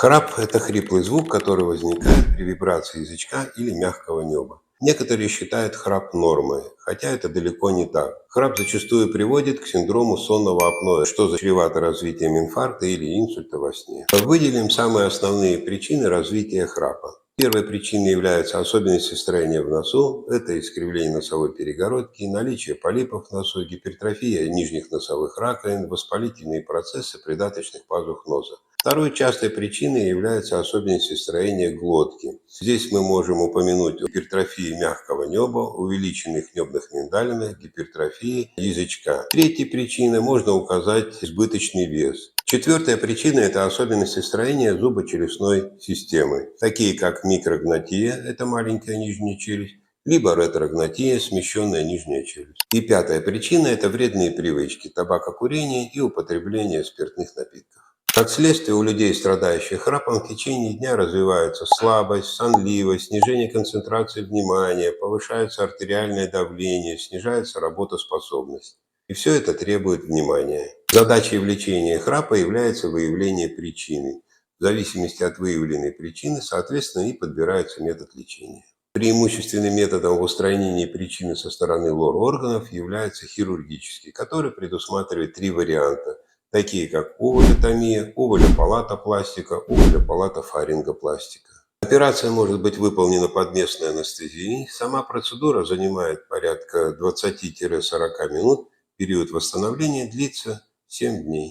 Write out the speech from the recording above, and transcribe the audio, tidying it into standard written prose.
Храп– это хриплый звук, который возникает при вибрации язычка или мягкого неба. Некоторые считают храп нормой, хотя это далеко не так. Храп зачастую приводит к синдрому сонного апноэ, что чревато развитием инфаркта или инсульта во сне. Выделим самые основные причины развития храпа. Первой причиной являются особенности строения в носу, это искривление носовой перегородки, наличие полипов в носу, гипертрофия нижних носовых раковин, воспалительные процессы придаточных пазух носа. Второй частой причиной являются особенности строения глотки. Здесь мы можем упомянуть гипертрофию мягкого неба, увеличенных небных миндалинах, гипертрофии язычка. Третьей причиной можно указать избыточный вес. Четвертая причина– это особенности строения зубочелюстной системы, такие как микрогнатия– это маленькая нижняя челюсть, либо ретрогнатия– смещенная нижняя челюсть. И пятая причина– это вредные привычки, табакокурение и употребление спиртных напитков. Как следствие, у людей, страдающих храпом, в течение дня развиваются слабость, сонливость, снижение концентрации внимания, повышается артериальное давление, снижается работоспособность. И все это требует внимания. Задачей в лечении храпа является выявление причины. В зависимости от выявленной причины, соответственно, и подбирается метод лечения. Преимущественным методом в устранении причины со стороны лор-органов является хирургический, который предусматривает три варианта, такие как овалектомия, овалопалатопластика, овалопалатофарингопластика. Операция может быть выполнена под местной анестезией. Сама процедура занимает порядка 20–40 минут. Период восстановления длится 7 дней.